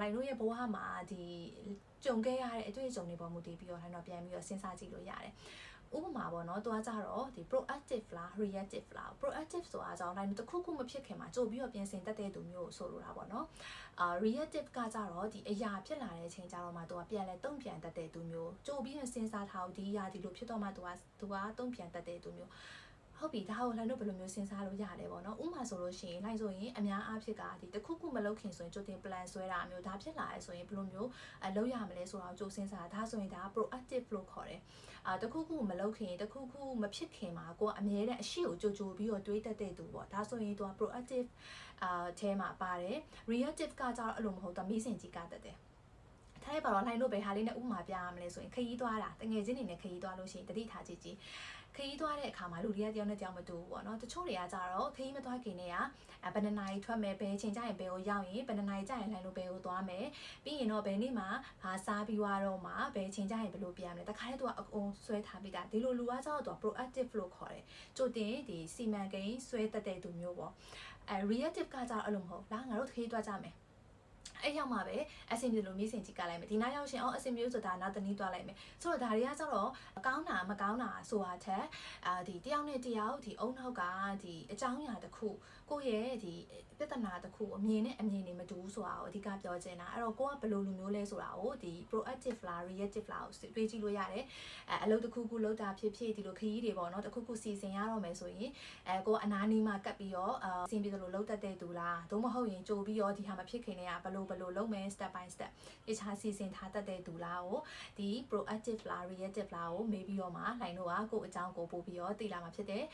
လိုက်တို့ရဲ့ဘဝမှာဒီကြုံခဲ့ရတဲ့အတွေ့အကြုံတွေပေါ်မူတည်ပြီးတော့လှိုင်းတော့ပြန်ပြီးတော့စဉ်းစားကြည့်လို့ရတယ်ဥပမာပေါ့နော်သူကကြတော့ဒီ proactive လား reactive လား proactive ဆိုတာကြောင့်တိုင်းတစ်ခုခုမဖြစ်ခင်မှာကြိုပြီးတော့ပြင်ဆင်တတ်တဲ့သူမျိုးကိုဆိုလိုတာပေါ့နော်reactive ကကြတော့ဒီအရာဖြစ်လာတဲ့အချိန်ကျတော့မှသူကပြန်လဲတုံ့ပြန်တတ်တဲ့သူမျိုးကြိုပြီးစဉ်းစားထားဒီအရာဒီလိုဖြစ်တော့မှသူကတုံ့ပြန်တတ်တဲ့သူမျိုးဟုတ်ပြီဒါကိုလှိုင်းတို့ဘယ်လိုမျိုးစဉ်းစားလို့ရလဲပေါ့နော်ဥပမာဆိုလို့ရှိရင်လှိုင်းဆိုရင်အများအားဖြင့်ကဒီတစ်ခုခုမလုပ်ခင်ဆိုရင်ကြိုတင် plan ဆွဲတာမျိုးဒါဖြစ်လာရဲဆိုရင်ဘယ်လိုမျိုးလုပ်ရမလဲဆိုတာကိုကြိုစဉ်းစားဒါဆိုရင်ဒါ proactive လို့ခေါ်တယ်တခုခုမလုပ်ခင်တခုခုမဖြစ်ခင်မှာကိုကအမြဲတမ်းအရှိကိုကြိုပြီးတော့တွေးတတ်တဲ့သူပေါ့ဒါဆိုရင်သူက proactive အဲမှာပါတယ် reactive ကကြတော့အဲ့လိုမဟုတ်တော့မီးစင်ကြီးကတတ်တယ်ထားရပါတော့လှိုင်းတို့ပဲဟာလေးနဲ့ဥမာပြရမလဲဆိုရင်ခရီးသွားတာတငယ်ချင်းတွေနဲ့ခရီးသွားလို့ရှိရင်တတိထားကြည့်ခရီးသွားတဲ့အခါမှာလူတွေကတယောက်နဲ့တယောက်မတူဘူးပေါ့နော်တချို့တွေကကြတော့ခရီးမသွားခင်တည်းကဘယ်နှစ်နာရီထွက်မယ်ဘယ်ချိန်ကျရင်ဘယ်ကိုရောက်ရင်ဘယ်နှစ်နာရီကျရင်လှိုင်းတို့ဘယ်ကိုသွားမယ်ပြီးရင်တော့ဘယ်နေ့မှာဘာစားပြီးသွားတော့မှဘယ်ချိန်ကျရင်ဘယ်လိုပြန်မလဲတခါတည်းသူကအကုန်ဆွဲထားပြီးတာဒီလိုလူကကြတော့သူက proactive လို့ခေါ်တယ်ကြိုတင်ဒီစီမံကိန်းဆွဲတတ်တဲ့သူမျိုးပေါ့reactive ကကြတော့အဲ့လိုမဟုတ်လားငါတို့ခရီးသွားကြမယ်အဲ့ရောက်မှာပဲအစင်မျိုးလိုမျိုးစင်ကြည့်ကြလိုက်မယ်ဒီနားရောက်ရှင်အစင်မျိုးဆိုတာနောက်တနည်းသွားလိုက်မယ်ဆိုတော့ဒါတွေကကျတော့ကောင်းတာမကောင်းတာဆိုတာထက်ဒီတယောက်နဲ့တယောက်ဒီအုံနောက်ကဒီအကြောင်းအရာတစ်ခုကိုယ့်ရဲ့ဒီပြဿနာတစ်ခုအမြင်နဲ့အမြင်တွေမတူဘူးဆိုတာကိုအဓိကပြောချင်တာအဲ့တော့ကိုကဘယ်လိုလူမျိုးလဲဆိုတာကိုဒီ proactive လား reactive လားကိုတွေးကြည့်လို့ရတယ်အလုပ်တစ်ခုခုလုပ်တာဖြစ်ဖြစ်ဒီလိုခရီးတွေပေါ့နော်တစ်ခုခုစီစဉ်ရတော့မယ်ဆိုရင်ကိုကအနာနီးမှာကပ်ပြီးတော့အဆင်ပြေသလိုလုပ်တတ်တဲ့သူလားသို့မဟုတ်ရင်ကြိုပြီးတော့ဒီဟာမဖြစ်ခင်တည်းကဘယ်လိုလုပ်မယ် step by step တခြားစီစဉ်ထားတတ်တဲ့သူလားကိုဒီ proactive လား reactive လားကိုမေးပြီးတော့မှလှိုင်းတို့ကကိုယ့်အကြောင်းကိုပို့ပြီးတော့သိလာမှာဖြစ်တယ်